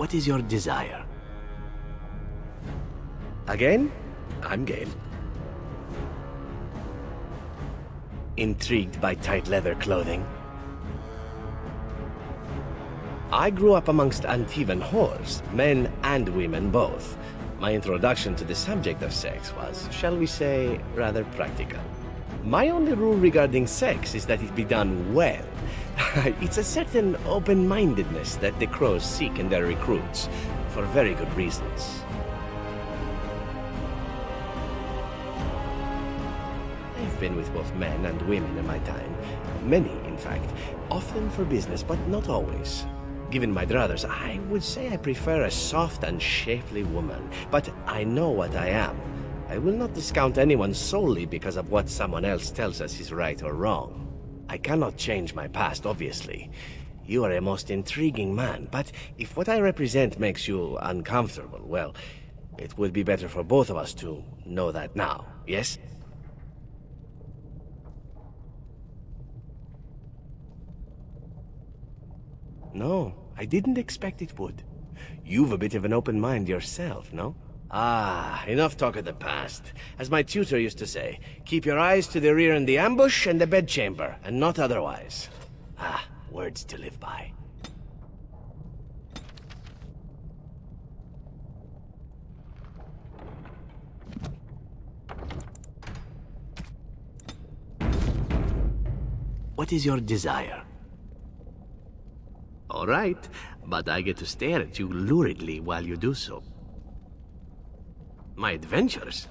What is your desire? Again? I'm game. Intrigued by tight leather clothing? I grew up amongst Antivan whores, men and women both. My introduction to the subject of sex was, shall we say, rather practical. My only rule regarding sex is that it be done well. It's a certain open-mindedness that the Crows seek in their recruits, for very good reasons. I've been with both men and women in my time. Many, in fact. Often for business, but not always. Given my druthers, I would say I prefer a soft and shapely woman. But I know what I am. I will not discount anyone solely because of what someone else tells us is right or wrong. I cannot change my past, obviously. You are a most intriguing man, but if what I represent makes you uncomfortable, well, it would be better for both of us to know that now, yes? No, I didn't expect it would. You've a bit of an open mind yourself, no? Ah, enough talk of the past. As my tutor used to say, keep your eyes to the rear in the ambush and the bedchamber, and not otherwise. Ah, words to live by. What is your desire? All right, but I get to stare at you luridly while you do so. My adventures?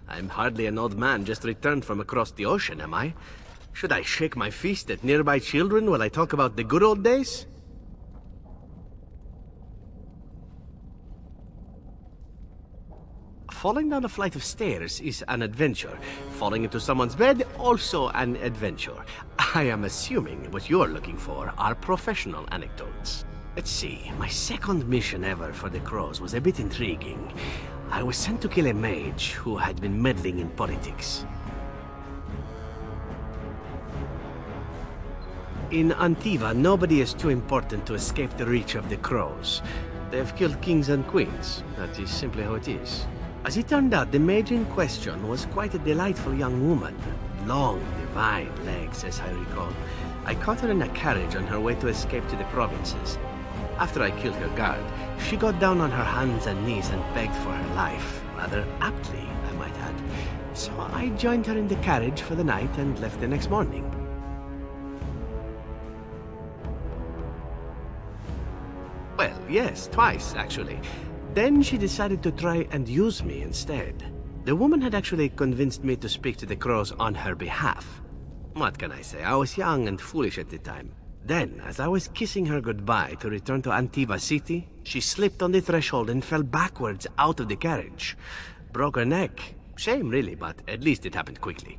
I'm hardly an old man just returned from across the ocean, am I? Should I shake my fist at nearby children while I talk about the good old days? Falling down a flight of stairs is an adventure. Falling into someone's bed, also an adventure. I am assuming what you're looking for are professional anecdotes. Let's see, my second mission ever for the Crows was a bit intriguing. I was sent to kill a mage who had been meddling in politics. In Antiva, nobody is too important to escape the reach of the Crows. They've killed kings and queens. That is simply how it is. As it turned out, the mage in question was quite a delightful young woman. Long, divine legs, as I recall. I caught her in a carriage on her way to escape to the provinces. After I killed her guard, she got down on her hands and knees and begged for her life. Rather aptly, I might add. So I joined her in the carriage for the night and left the next morning. Well, yes, twice, actually. Then she decided to try and use me instead. The woman had actually convinced me to speak to the Crows on her behalf. What can I say? I was young and foolish at the time. Then, as I was kissing her goodbye to return to Antiva City, she slipped on the threshold and fell backwards out of the carriage. Broke her neck. Shame, really, but at least it happened quickly.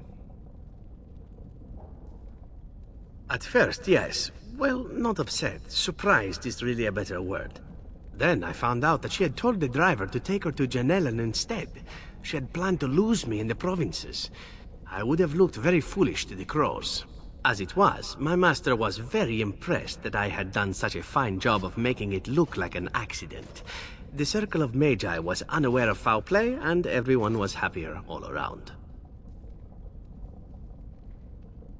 At first, yes. Well, not upset. Surprised is really a better word. Then I found out that she had told the driver to take her to Janellen instead. She had planned to lose me in the provinces. I would have looked very foolish to the Crows. As it was, my master was very impressed that I had done such a fine job of making it look like an accident. The Circle of Magi was unaware of foul play, and everyone was happier all around.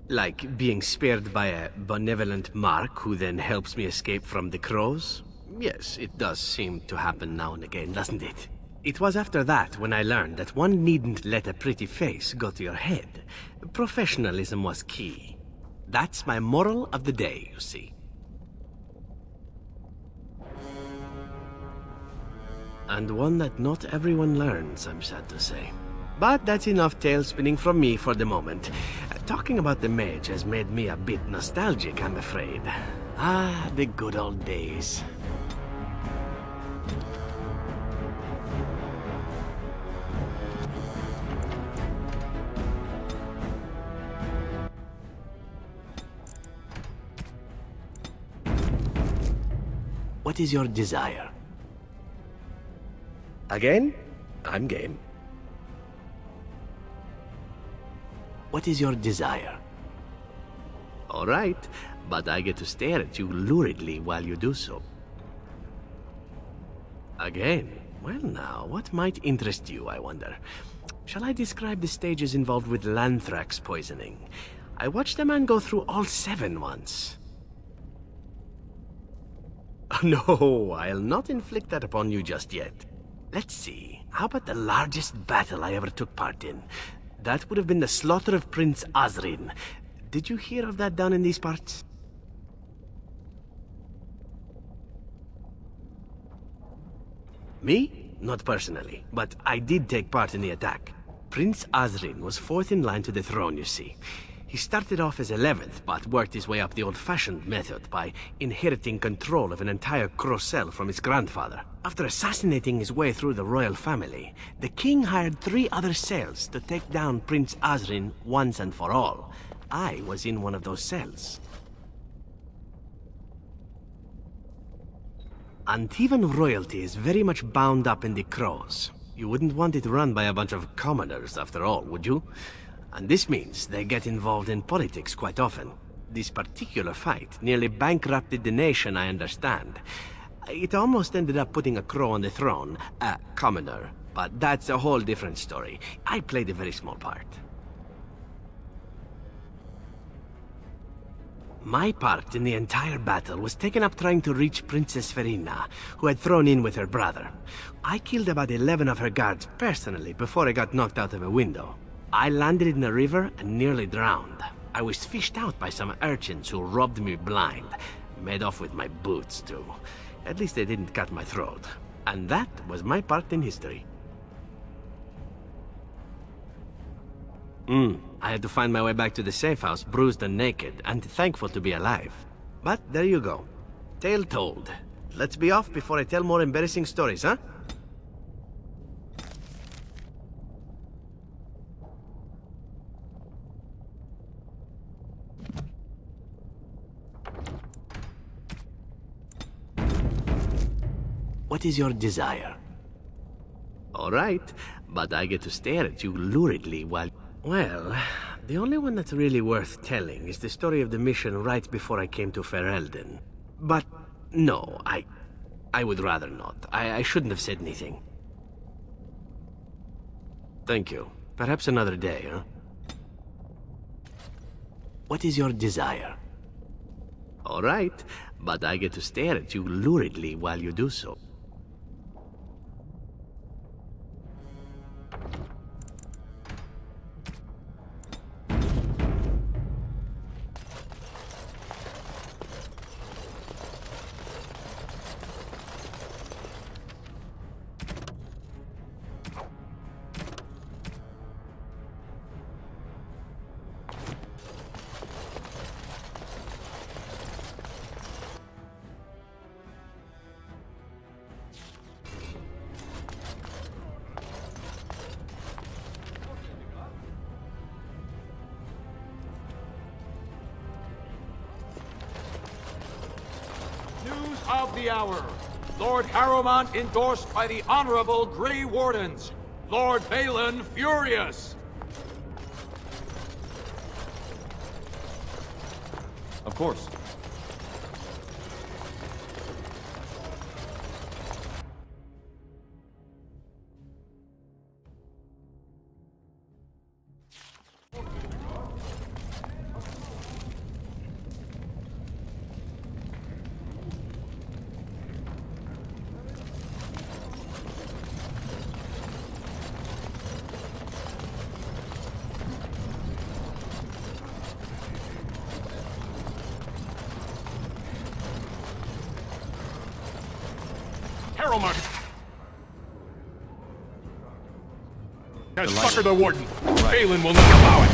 Like being spared by a benevolent Mark who then helps me escape from the Crows? Yes, it does seem to happen now and again, doesn't it? It was after that when I learned that one needn't let a pretty face go to your head. Professionalism was key. That's my moral of the day, you see. And one that not everyone learns, I'm sad to say. But that's enough tale spinning from me for the moment. Talking about the mage has made me a bit nostalgic, I'm afraid. Ah, the good old days. What is your desire? Again? I'm game. What is your desire? All right, but I get to stare at you luridly while you do so. Again? Well now, what might interest you, I wonder? Shall I describe the stages involved with Lanthrax poisoning? I watched a man go through all 7 once. No, I'll not inflict that upon you just yet. Let's see, how about the largest battle I ever took part in? That would have been the slaughter of Prince Azrin. Did you hear of that down in these parts? Me? Not personally, but I did take part in the attack. Prince Azrin was 4th in line to the throne, you see. He started off as 11th, but worked his way up the old-fashioned method by inheriting control of an entire Crocel from his grandfather. After assassinating his way through the royal family, the king hired 3 other cells to take down Prince Azrin once and for all. I was in one of those cells. Antivan royalty is very much bound up in the Crows. You wouldn't want it run by a bunch of commoners, after all, would you? And this means they get involved in politics quite often. This particular fight nearly bankrupted the nation, I understand. It almost ended up putting a Crow on the throne, a commoner. But that's a whole different story. I played a very small part. My part in the entire battle was taken up trying to reach Princess Verina, who had thrown in with her brother. I killed about 11 of her guards personally before I got knocked out of a window. I landed in a river and nearly drowned. I was fished out by some urchins who robbed me blind. Made off with my boots, too. At least they didn't cut my throat. And that was my part in history. I had to find my way back to the safe house, bruised and naked, and thankful to be alive. But there you go. Tale told. Let's be off before I tell more embarrassing stories, huh? What is your desire? All right, but I get to stare at you luridly while... Well, the only one that's really worth telling is the story of the mission right before I came to Ferelden. But no, I would rather not. I shouldn't have said anything. Thank you. Perhaps another day, huh? What is your desire? All right, but I get to stare at you luridly while you do so. Of the hour. Lord Harrowmont endorsed by the Honorable Grey Wardens. Lord Balin furious. Of course. Harrowmont has suckered the Warden. Right. Balin will not allow it.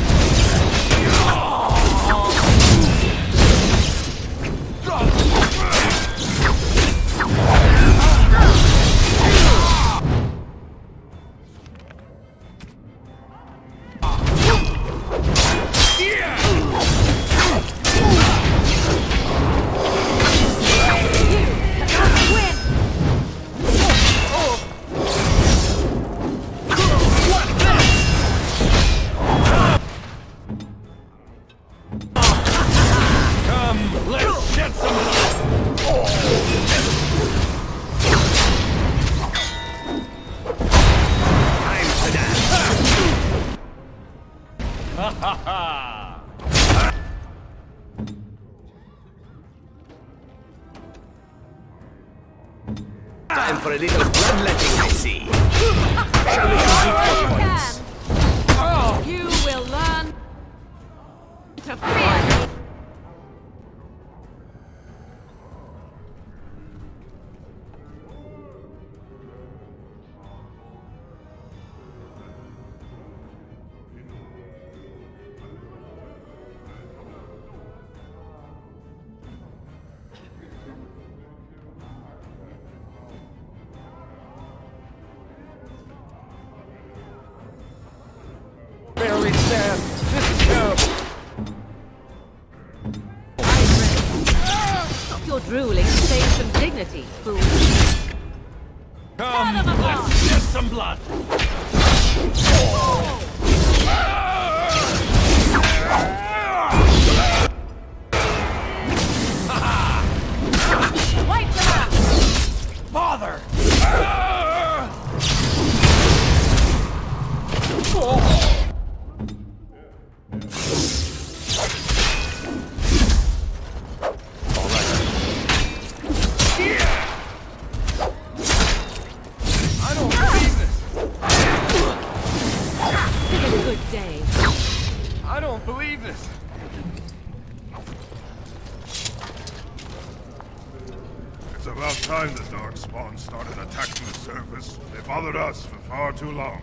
Ha ha! Time for a little bloodletting, I see. Shall we compete for points? Oh, you will learn to fear me. Barely stand. This is terrible. Stop your drooling and save some dignity, fool. Come, them apart. let's get some blood. Wipe them out! Father! I don't believe this. It's a good day. I don't believe this. It's about time the Darkspawn started attacking the surface. They bothered us for far too long.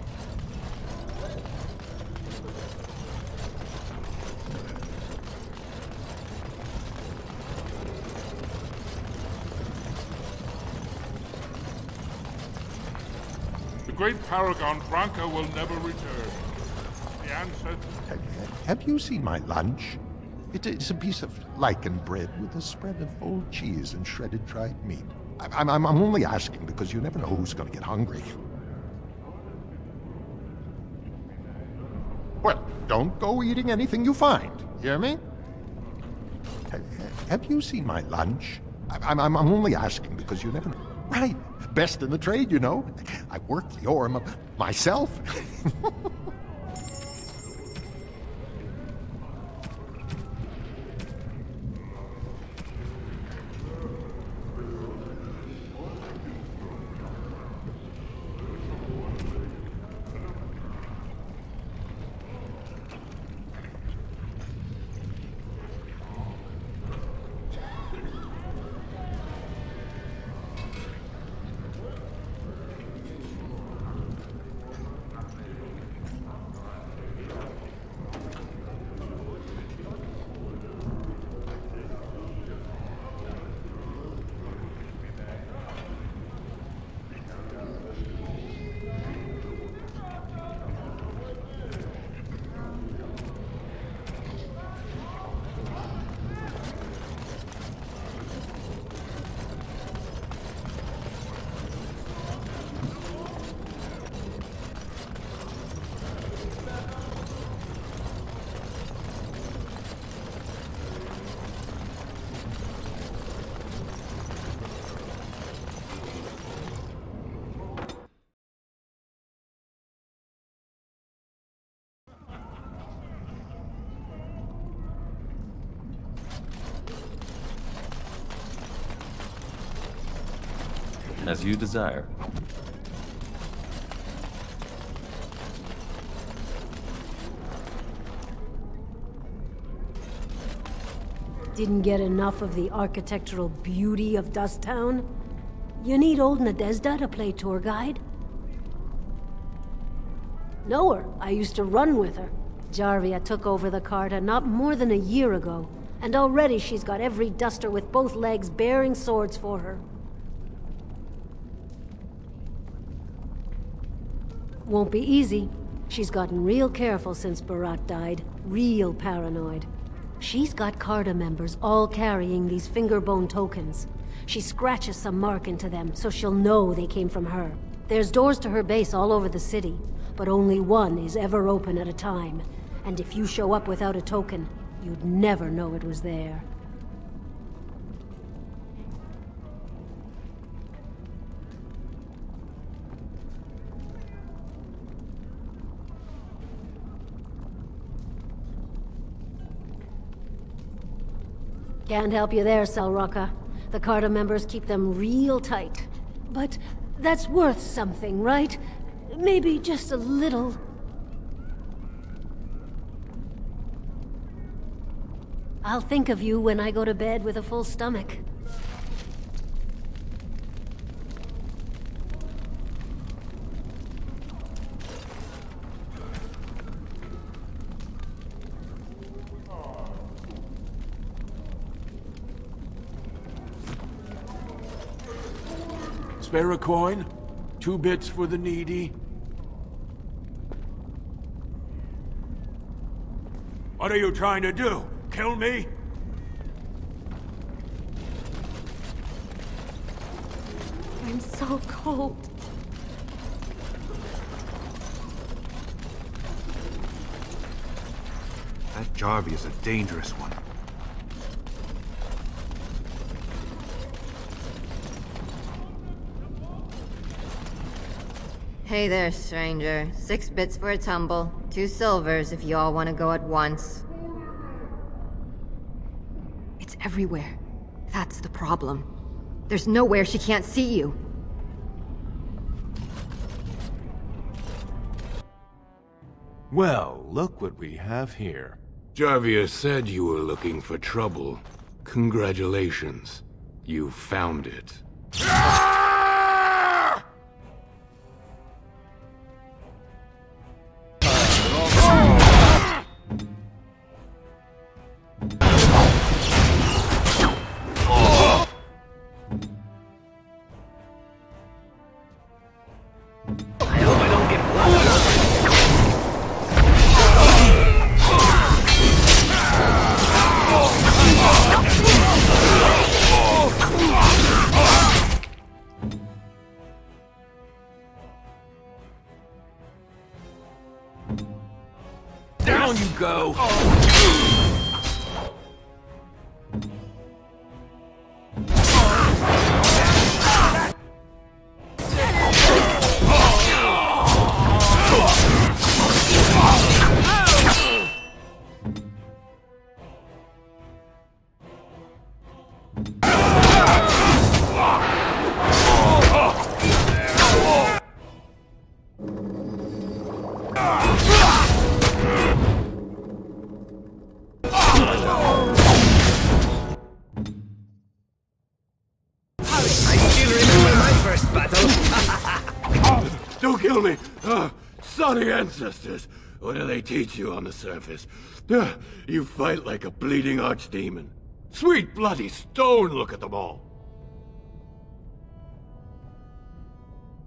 The great Paragon Branka will never return. The answer... Have you seen my lunch? It's a piece of lichen bread with a spread of old cheese and shredded dried meat. I'm only asking because you never know who's going to get hungry. Well, don't go eating anything you find. Hear me? Have you seen my lunch? I'm only asking because you never know. Right. Best in the trade, you know. I work the Orm myself. As you desire. Didn't get enough of the architectural beauty of Dust Town? You need old Nadezda to play tour guide? Know her. I used to run with her. Jarvia took over the Carta not more than a year ago, and already she's got every duster with both legs bearing swords for her. Won't be easy. She's gotten real careful since Barat died. Real paranoid. She's got Carta members all carrying these fingerbone tokens. She scratches some mark into them so she'll know they came from her. There's doors to her base all over the city, but only one is ever open at a time. And if you show up without a token, you'd never know it was there. Can't help you there, Selrocka. The Carta members keep them real tight. But that's worth something, right? Maybe just a little. I'll think of you when I go to bed with a full stomach. Spare a coin? 2 bits for the needy? What are you trying to do? Kill me? I'm so cold. That Jarvie is a dangerous one. Hey there, stranger. 6 bits for a tumble. 2 silvers if you all want to go at once. It's everywhere. That's the problem. There's nowhere she can't see you. Well, look what we have here. Jarvia said you were looking for trouble. Congratulations. You found it. Down you go! Don't kill me! Sorry ancestors! What do they teach you on the surface? You fight like a bleeding archdemon. Sweet bloody stone, look at them all!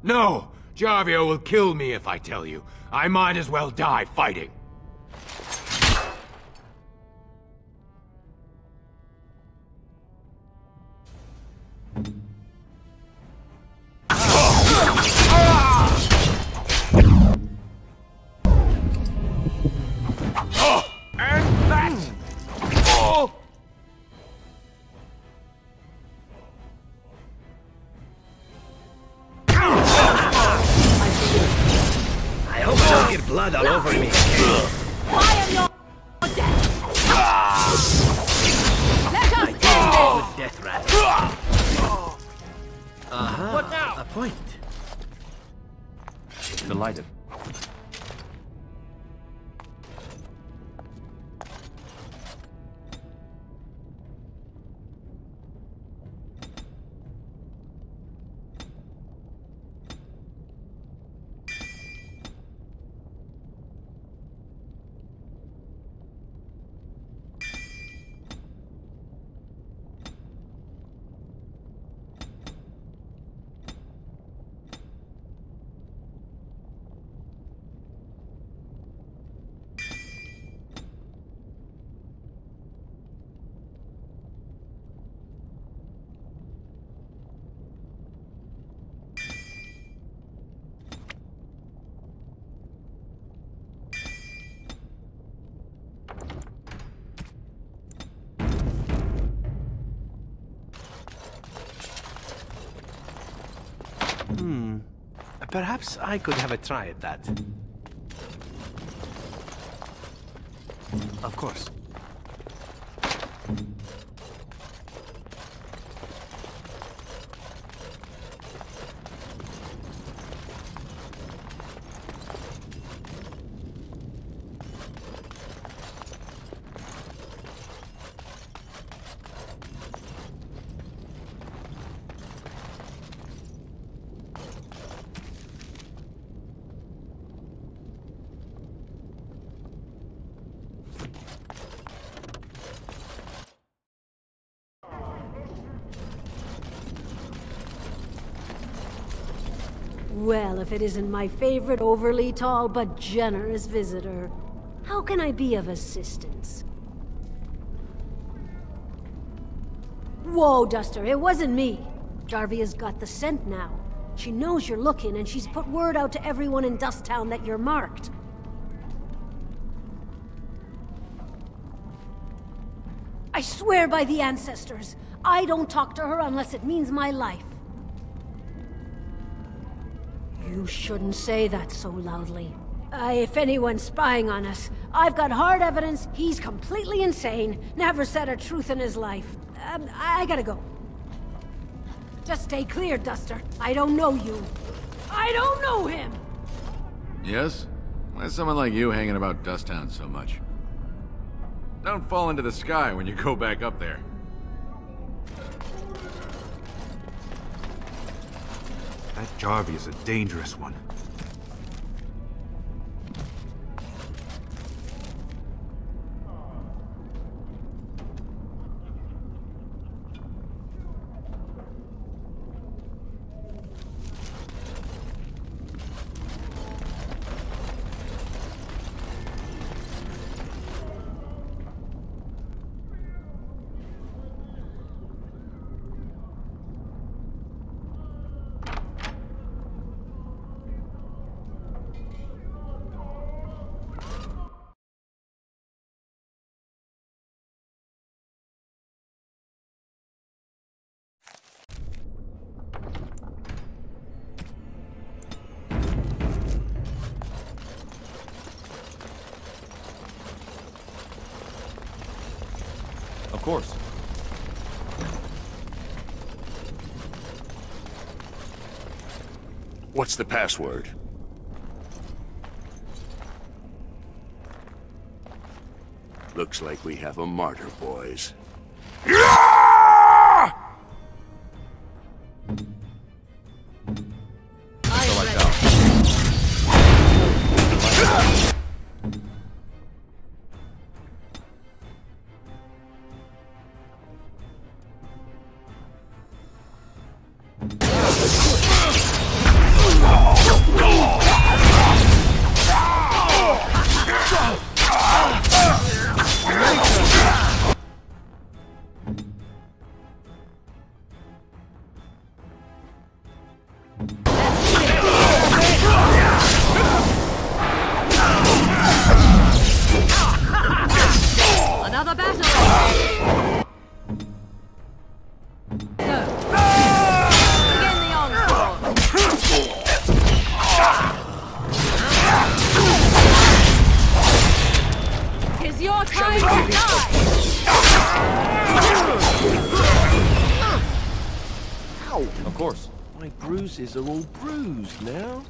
No! Jarvia will kill me if I tell you. I might as well die fighting. Blood all over me. I am your death. Let us end With death rattle. What now? A point. Delighted. Perhaps I could have a try at that. Of course. Well, if it isn't my favorite overly tall but generous visitor, how can I be of assistance? Whoa, Duster, it wasn't me. Jarvia's got the scent now. She knows you're looking, and she's put word out to everyone in Dusttown that you're marked. I swear by the ancestors, I don't talk to her unless it means my life. You shouldn't say that so loudly. If anyone's spying on us, I've got hard evidence he's completely insane, never said a truth in his life. I gotta go. Just stay clear, Duster. I don't know you. I don't know him! Yes? Why is someone like you hanging about Dusttown so much? Don't fall into the sky when you go back up there. That Jarvie is a dangerous one. Of course. What's the password? Looks like we have a martyr, boys. Another battle! Begin the onslaught! It's your time to die! Ow! Of course. My bruises are all bruised now.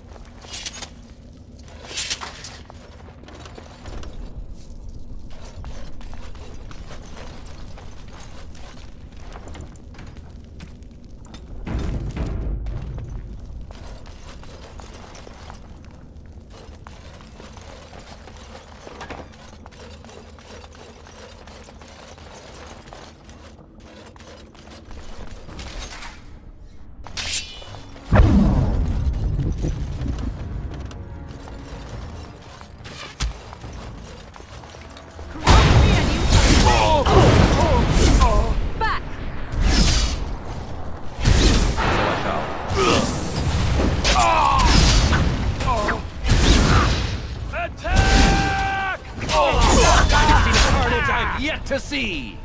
Yet to see!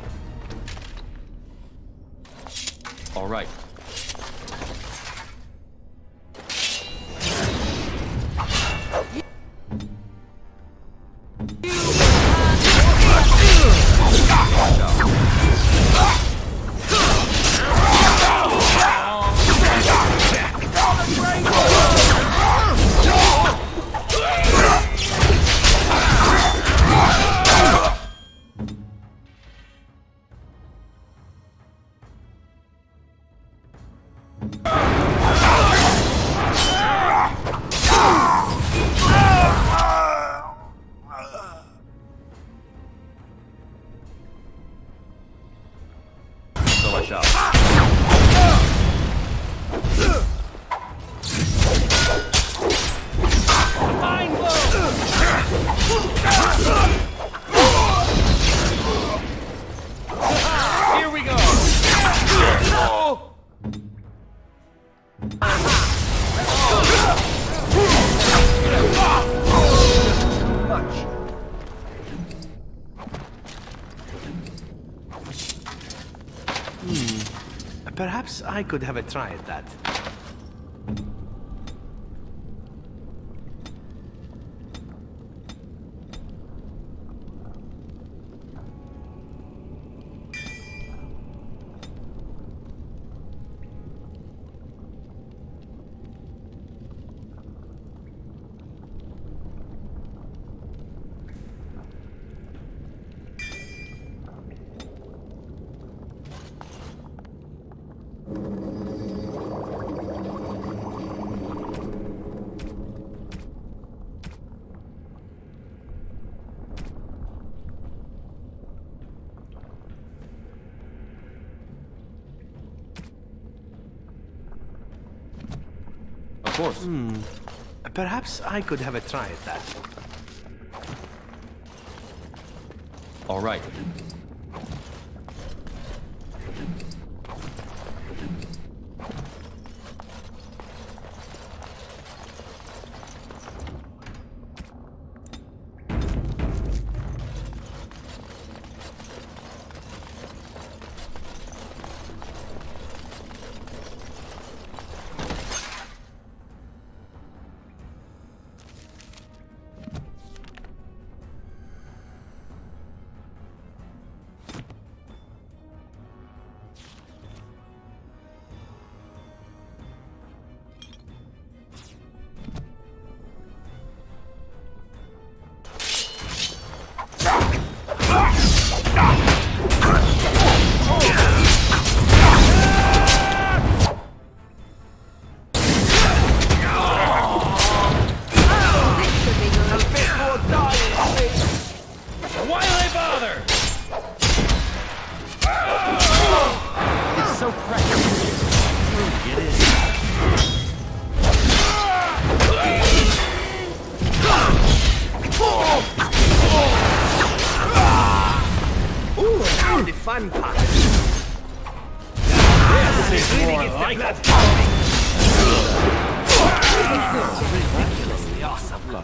All right. I could have a try at that. Of course. Perhaps I could have a try at that. All right. Fun part. This is more like that. Ridiculously awesome.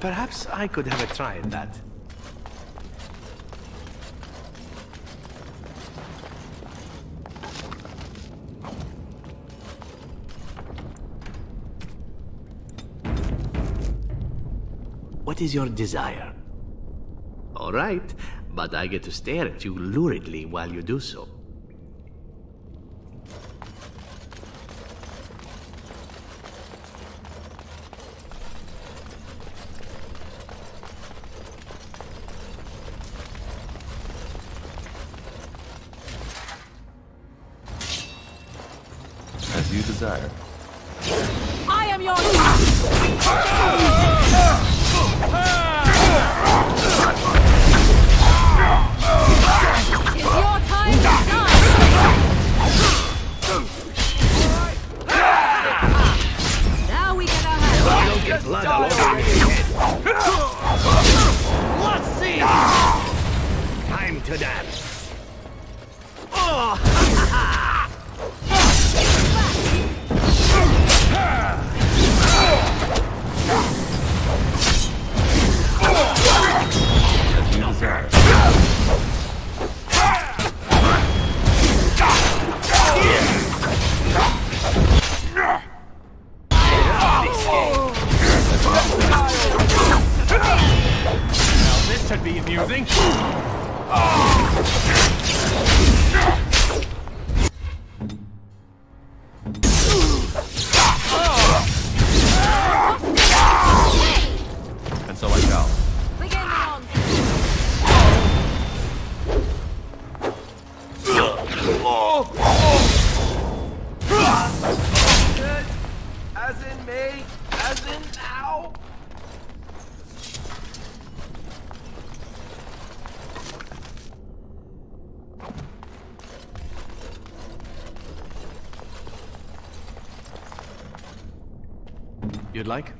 Perhaps I could have a try at that. What is your desire? All right, but I get to stare at you luridly while you do so. As you desire. I am your It's your time to die! Now we get our hands. Don't get blood all over your head. Let's see! Time to dance. As you desire. Now this should be amusing. And so I shall. Begin the onslaught. As in me, as in now. You'd like?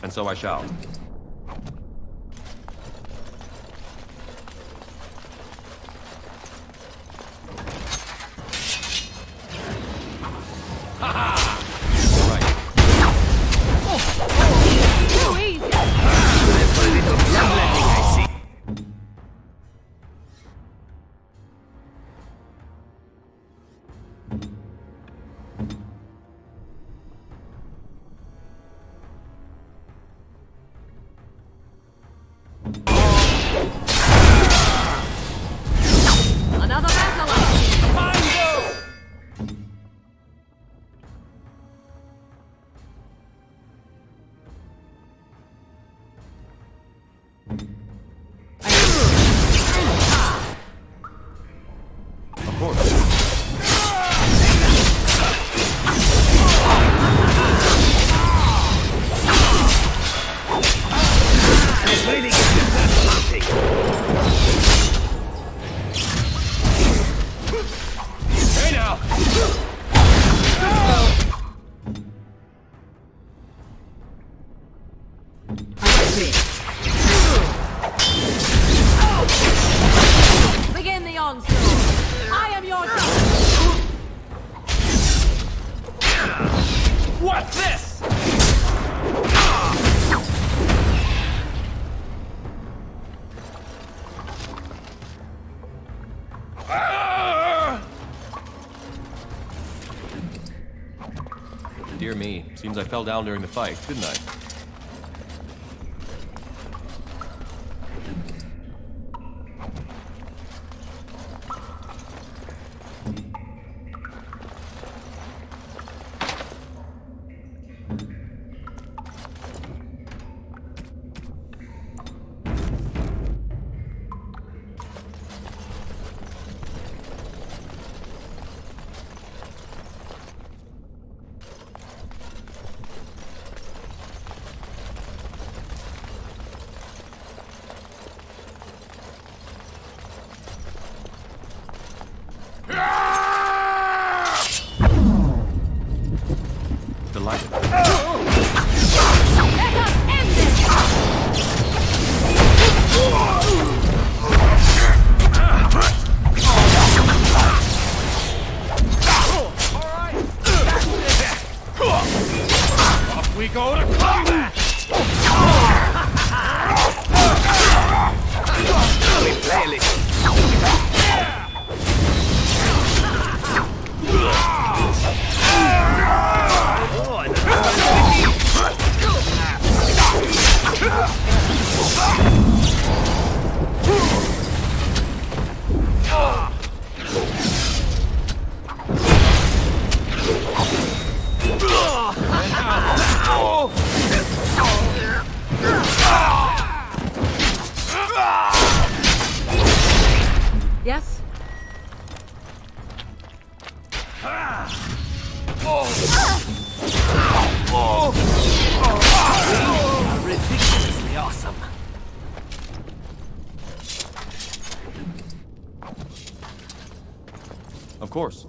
And so I shall. Another battle! Of course. Begin the onslaught! I am your What's this? Dear me, seems I fell down during the fight, didn't I? Delighted. Off we go to combat! We play a little. Yes? Ridiculously awesome. Of course.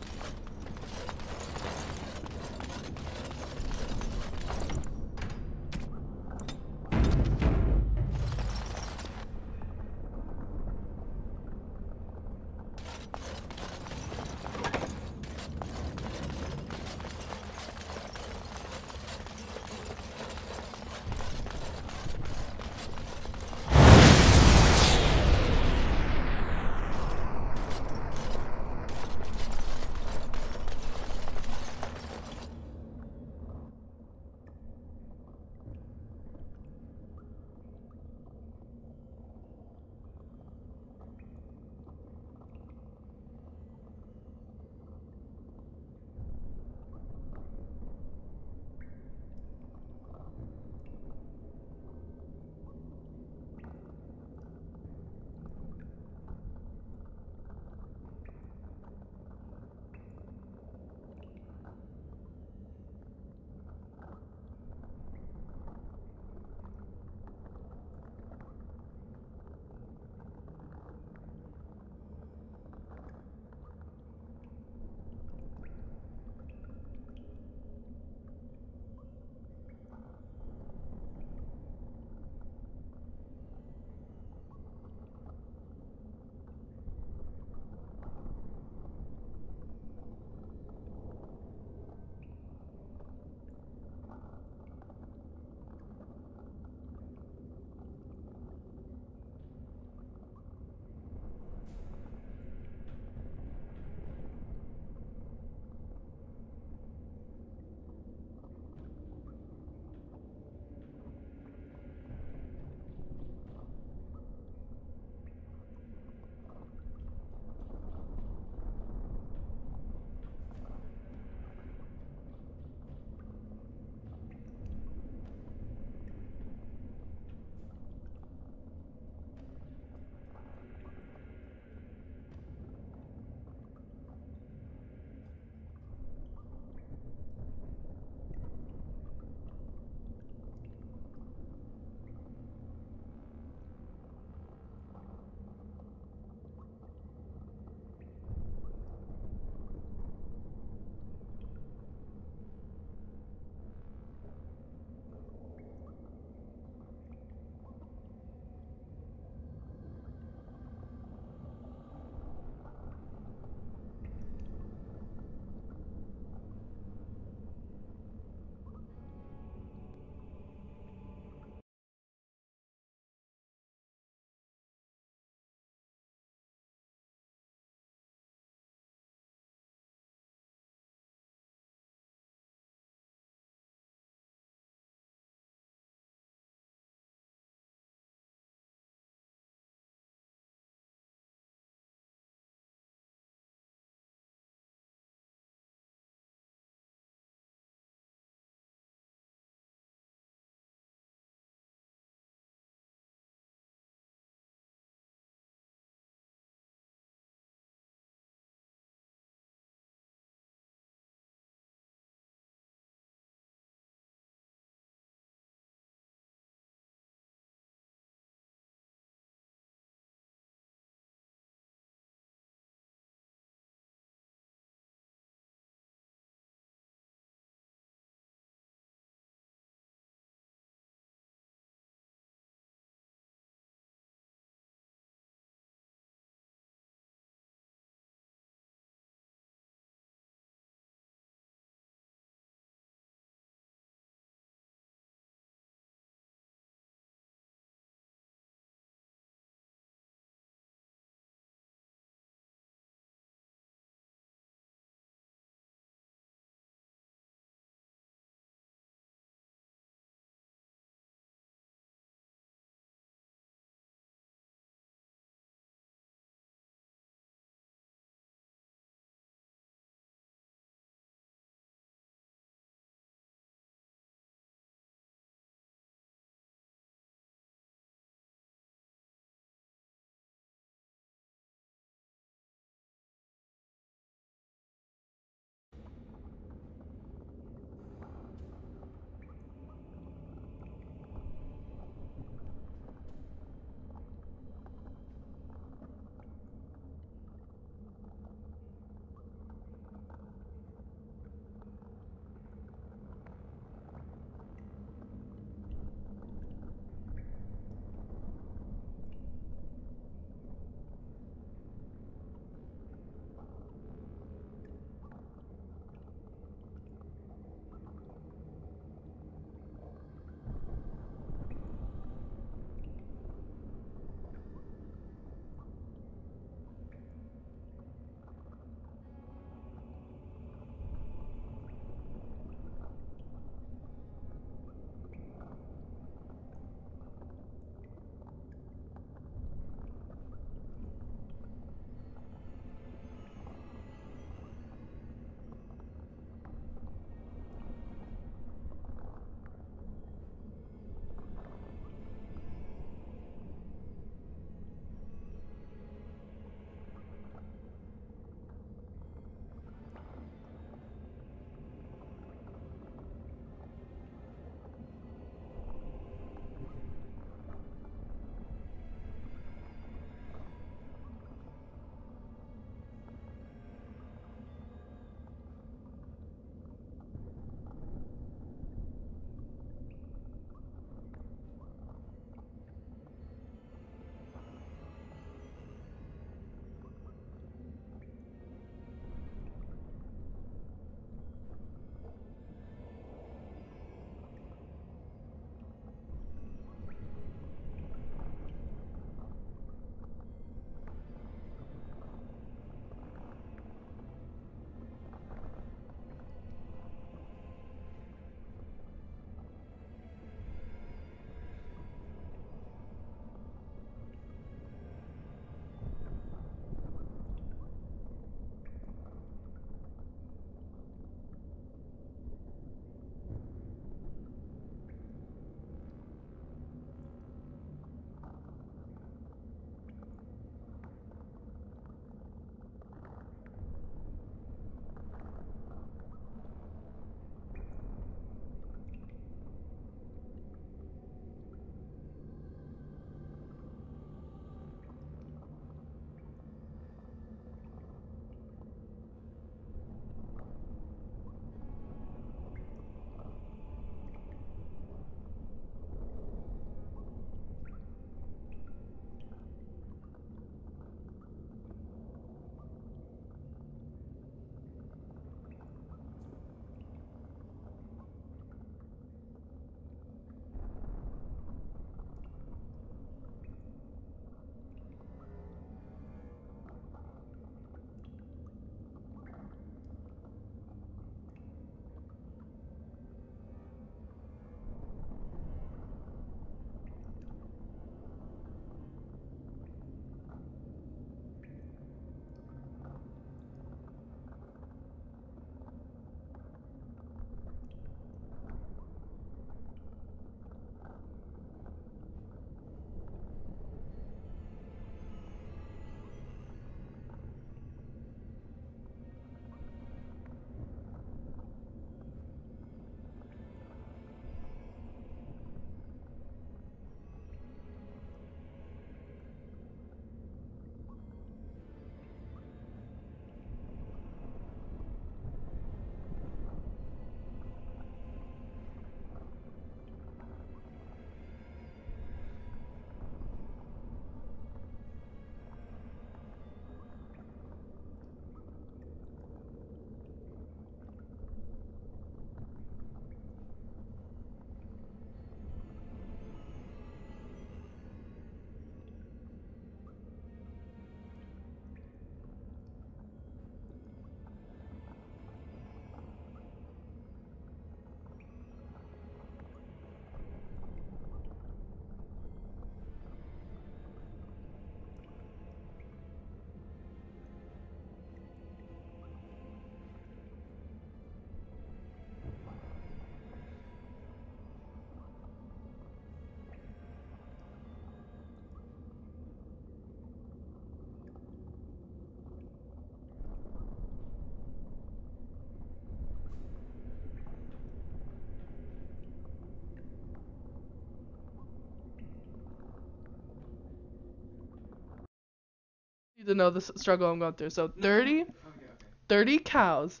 to know the struggle I'm going through. So 30 cows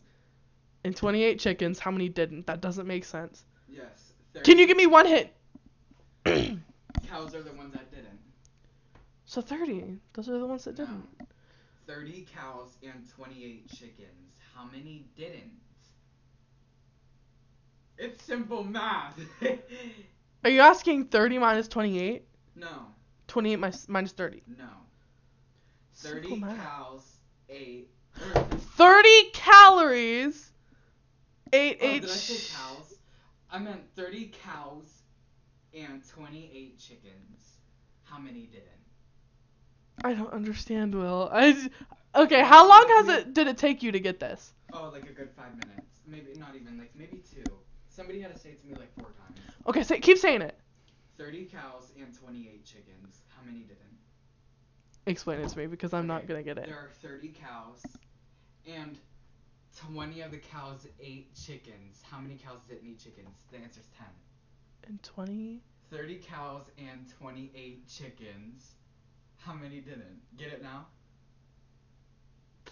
and 28 chickens. How many didn't? That doesn't make sense. Yes. Can you give me one hint? Cows are the ones that didn't. So 30. Those are the ones that didn't. 30 cows and 28 chickens. How many didn't? It's simple math. Are you asking 30 minus 28? No. 28 minus 30. No. 30 cows ate. 30 calories. Ate. Did I say cows? I meant 30 cows and 28 chickens. How many didn't? I don't understand, Will. Okay, how long did it take you to get this? Oh, like a good 5 minutes. Maybe not even, like maybe 2. Somebody had to say it to me like 4 times. Okay, keep saying it. 30 cows and 28 chickens. How many didn't? Explain it to me because I'm not gonna get it. There are 30 cows and 20 of the cows ate chickens. How many cows didn't eat chickens? The answer is 10. And 20? 30 cows and 28 chickens. How many didn't? Get it now?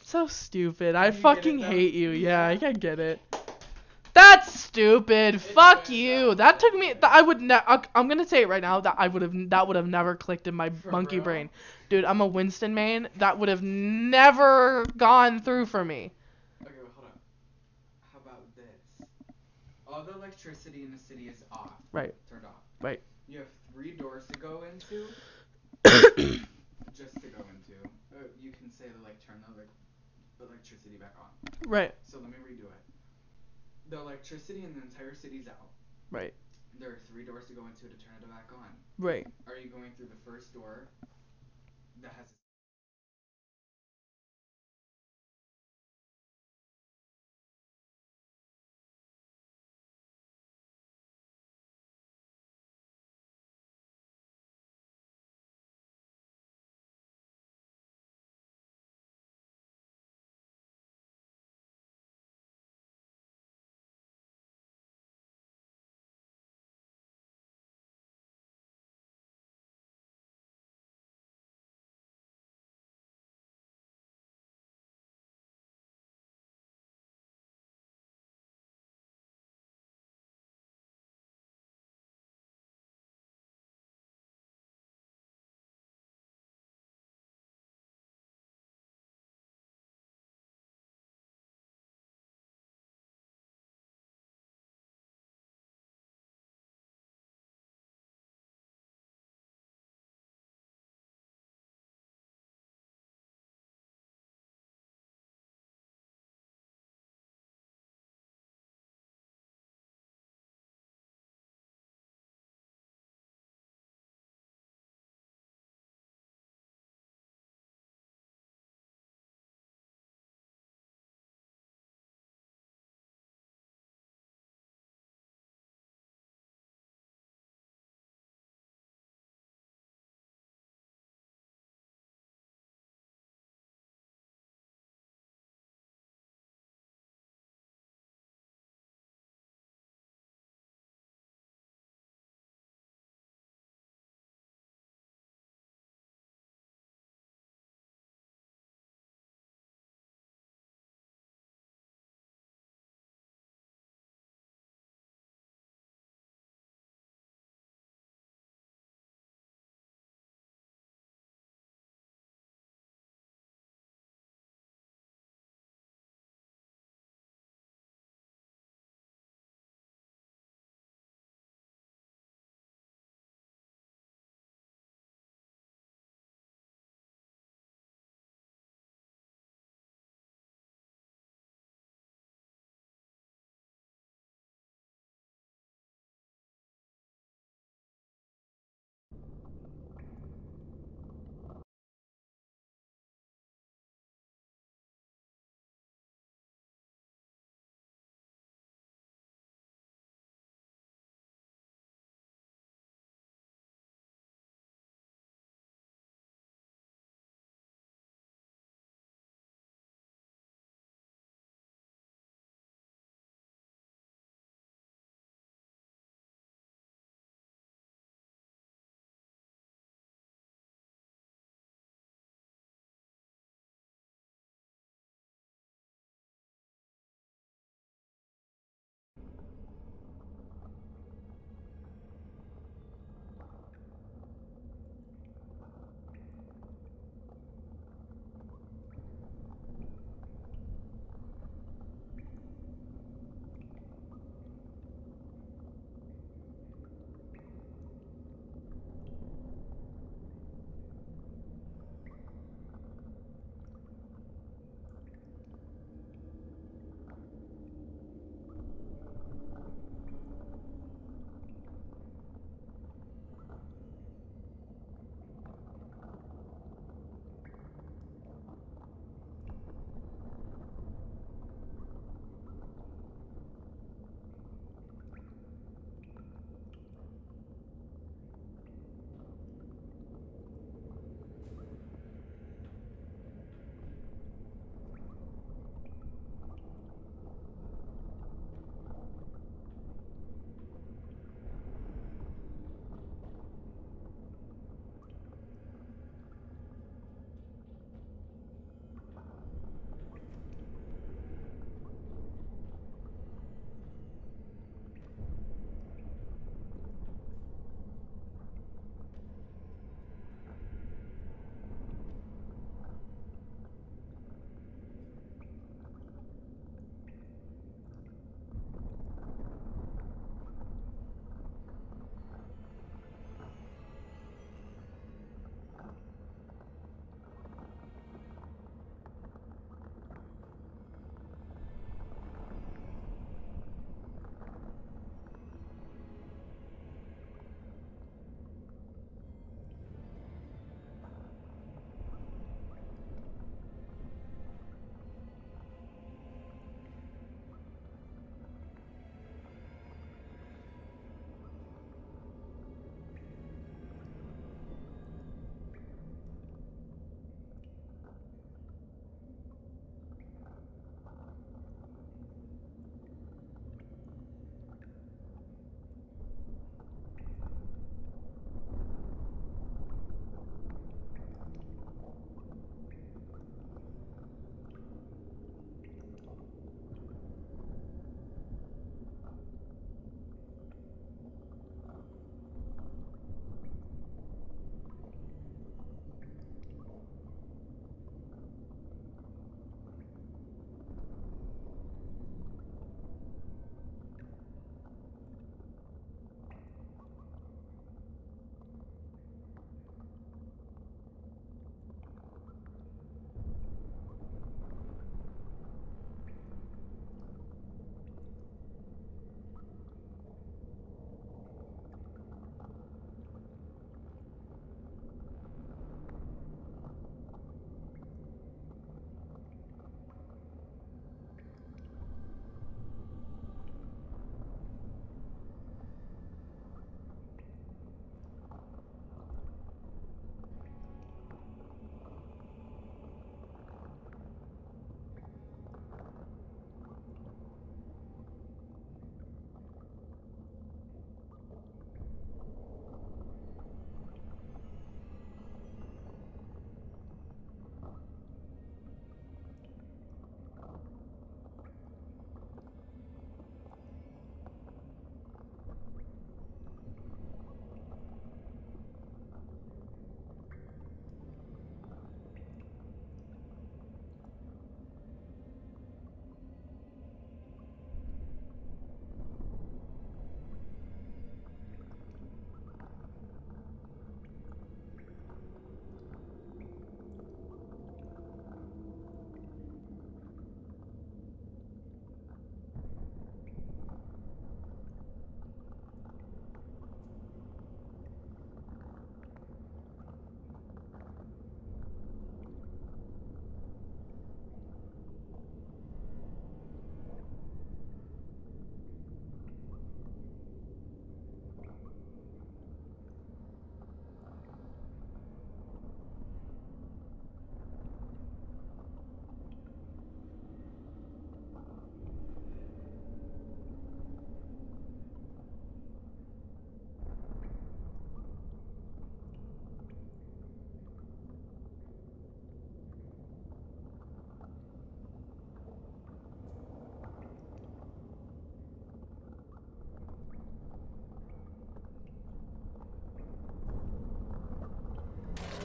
So stupid. I fucking hate you. Yeah, I can get it. That's stupid. Fuck you. That took me. I'm gonna say it right now. That would have never clicked in my monkey brain, dude. I'm a Winston main. That would have never gone through for me. Okay, wait, hold on. How about this? All the electricity in the city is off. Right. Turned off. Right. You have 3 doors to go into. Just to go into. You can say to like turn the electricity back on. Right. So let me redo it. The electricity in the entire city's out. Right. There are 3 doors to go into to turn it back on. Right. Are you going through the first door that has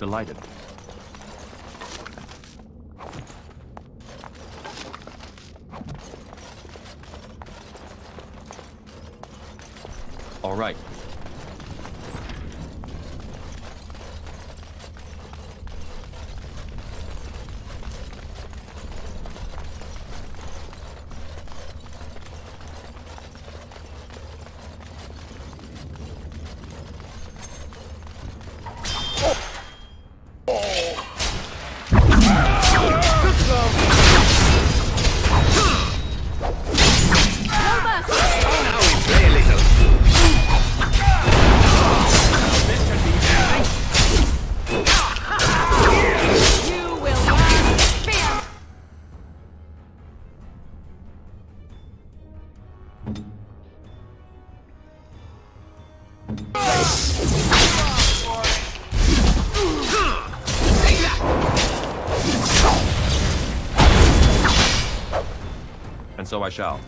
Delighted. All right. And so I shall.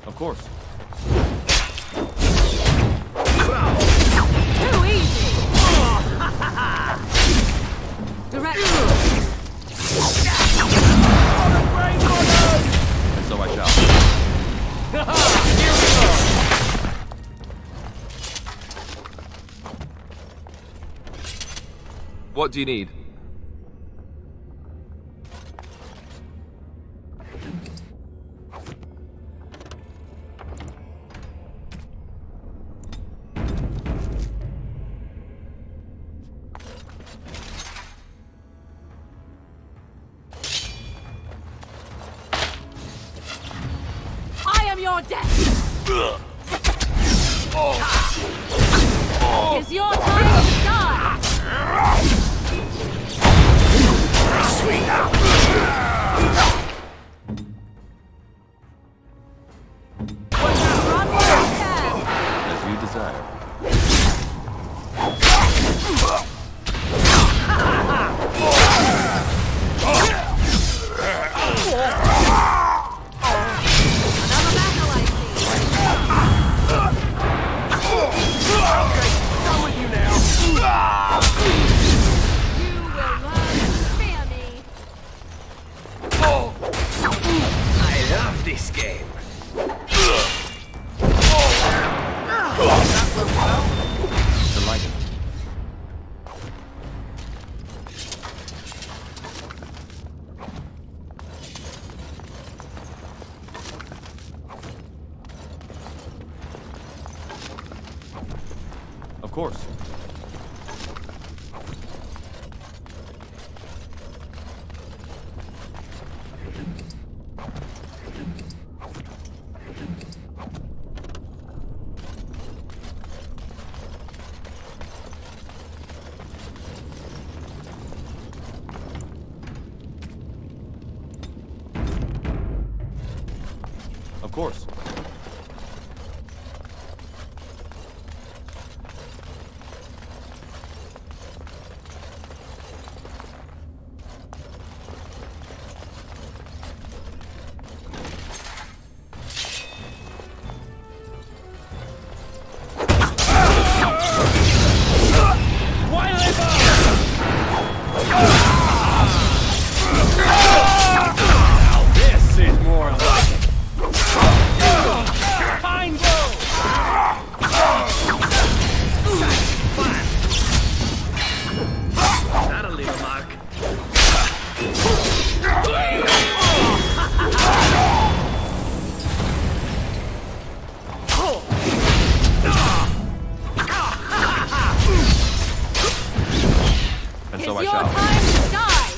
Of course. Too easy! Direct. And so I shall. What do you need? Your death! It's your time to die! Sweet. As you desire. This game. Delighted. Of course. Of course. This is more like it. That'll leave a mark. And so I It's your shall. time to die!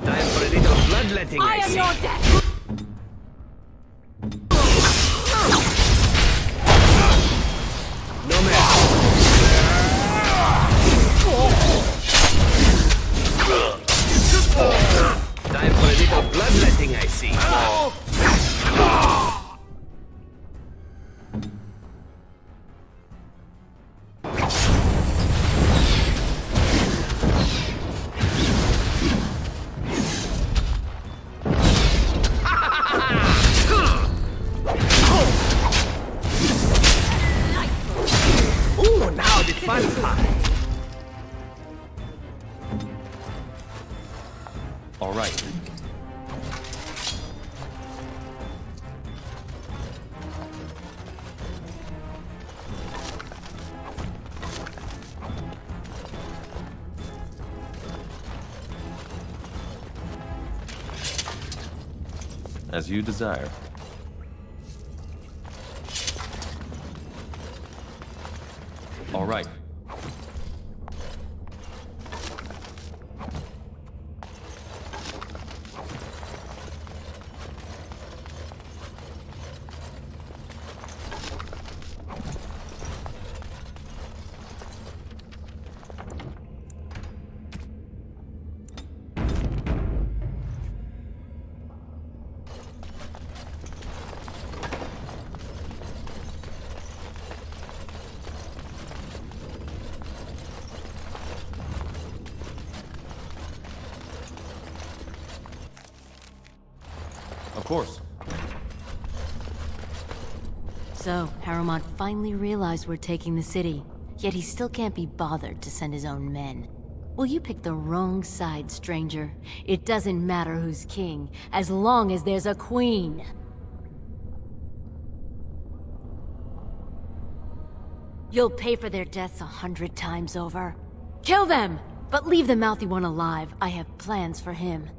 Time for a little bloodletting, I I am see. your death! No mercy. Time for a little bloodletting, I see. right. As you desire. All right. Of course. So, Harrowmont finally realized we're taking the city, yet he still can't be bothered to send his own men. Well, you picked the wrong side, stranger. It doesn't matter who's king, as long as there's a queen. You'll pay for their deaths 100 times over. Kill them! But leave the mouthy one alive. I have plans for him.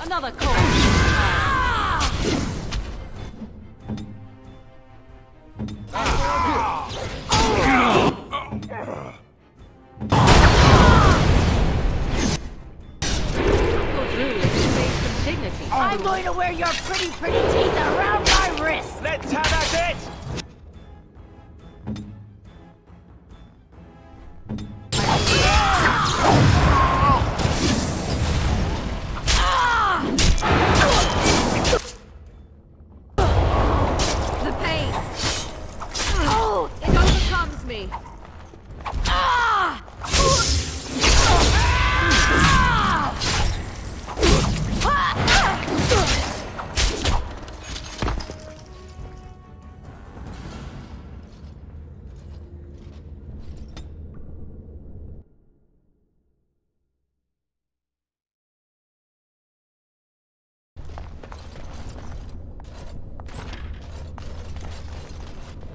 Another call. I'm going to wear your pretty teeth around my wrist. Let's have at it! The pain. Oh, it overcomes me.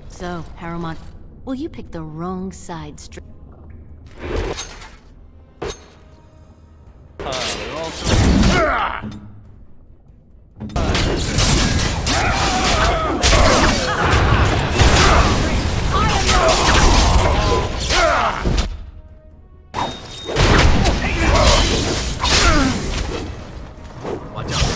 So, Harrowmont, well, you picked the wrong side. They're also... Watch out.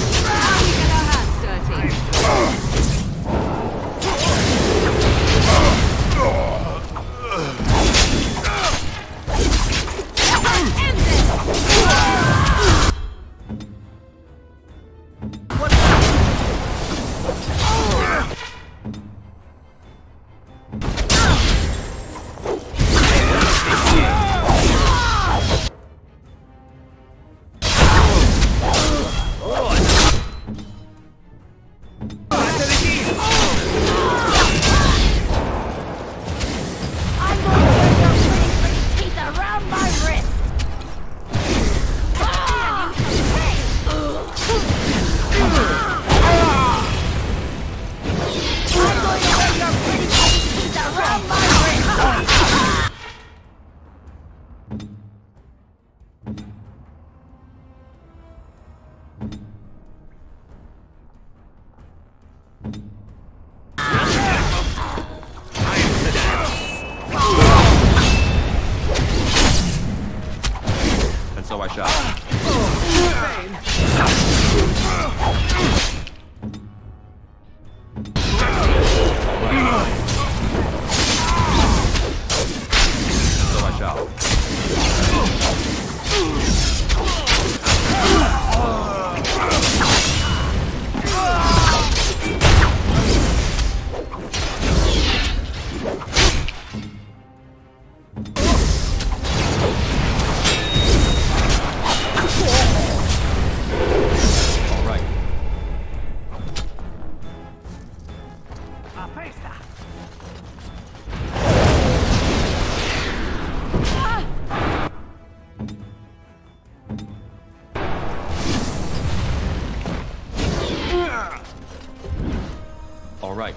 so I shall. So I shall. All right.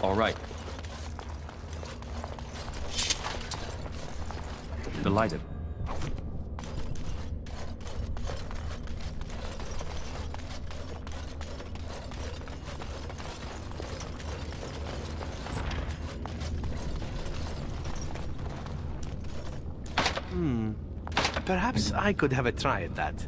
All right. Delighted. Perhaps I could have a try at that.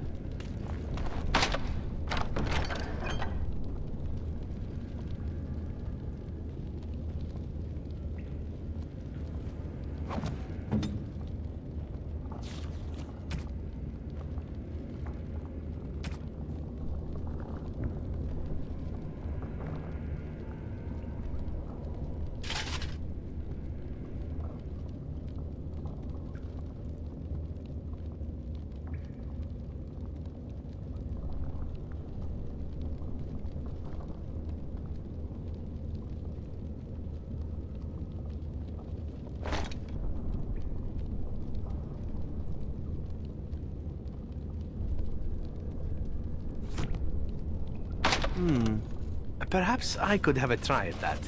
Perhaps I could have a try at that.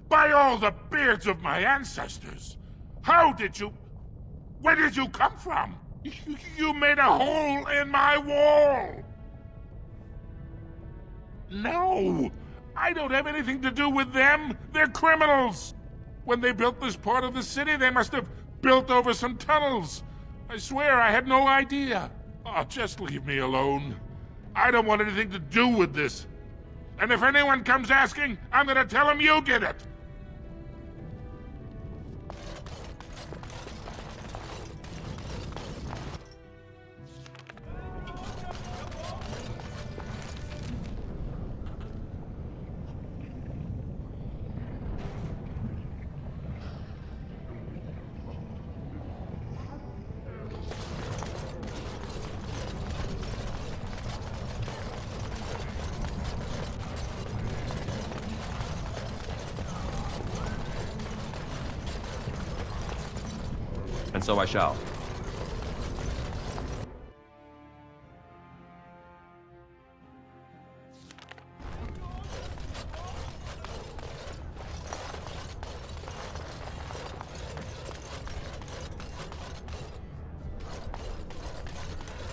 By all the beards of my ancestors! How did you... Where did you come from? You made a hole in my wall! No! I don't have anything to do with them! They're criminals! When they built this part of the city, they must have built over some tunnels! I swear I had no idea! Oh, just leave me alone. I don't want anything to do with this. And if anyone comes asking, I'm gonna tell them you did it! And so I shall.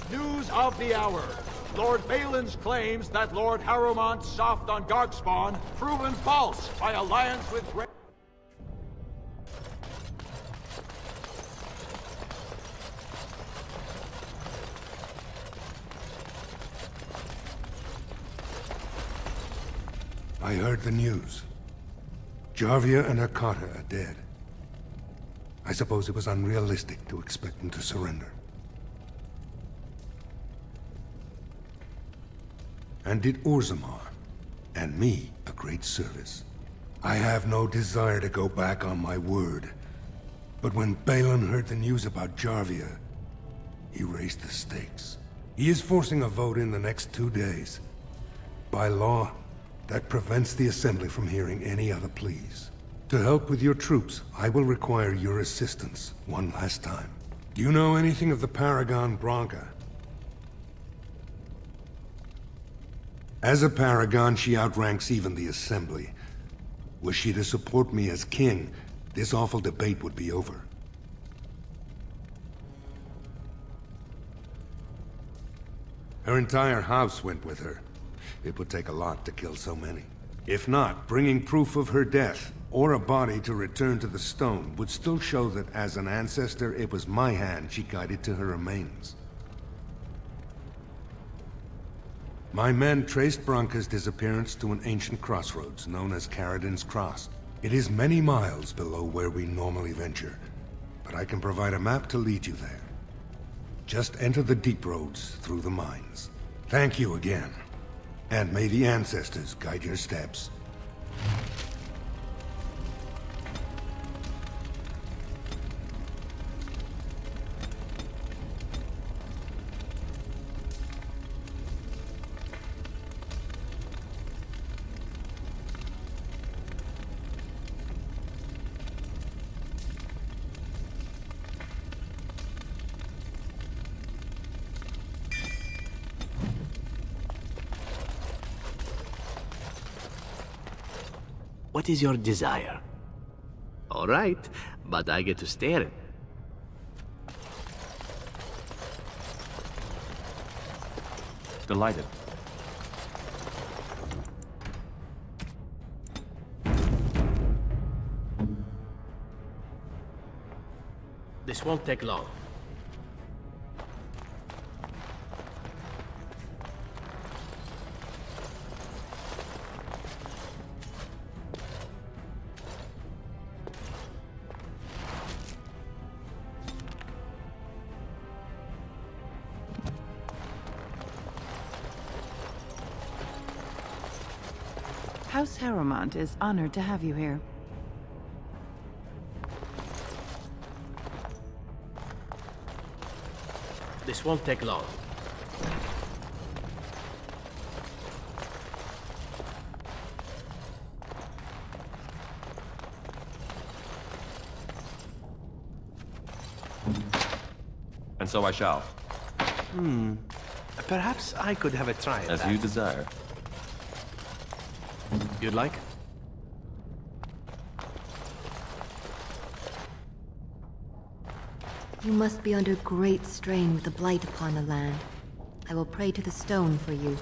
News of the hour. Lord Balin's claims that Lord Harrowmont soft on Darkspawn proven false by alliance with Grey... I heard the news. Jarvia and Hakata are dead. I suppose it was unrealistic to expect them to surrender. And did Orzammar and me a great service. I have no desire to go back on my word. But when Balin heard the news about Jarvia, he raised the stakes. He is forcing a vote in the next 2 days. By law, that prevents the Assembly from hearing any other pleas. To help with your troops, I will require your assistance one last time. Do you know anything of the Paragon Branca? As a Paragon, she outranks even the Assembly. Were she to support me as king, this awful debate would be over. Her entire house went with her. It would take a lot to kill so many. If not, bringing proof of her death, or a body to return to the stone, would still show that as an ancestor, it was my hand she guided to her remains. My men traced Branca's disappearance to an ancient crossroads known as Caridin's Cross. It is many miles below where we normally venture, but I can provide a map to lead you there. Just enter the deep roads through the mines. Thank you again, and may the ancestors guide your steps. What is your desire? All right, but I get to stare it. Delighted. This won't take long. House Harrowmont is honored to have you here. This won't take long. And so I shall. Perhaps I could have a try at As that. you desire. You'd like? You must be under great strain with the blight upon the land. I will pray to the stone for you.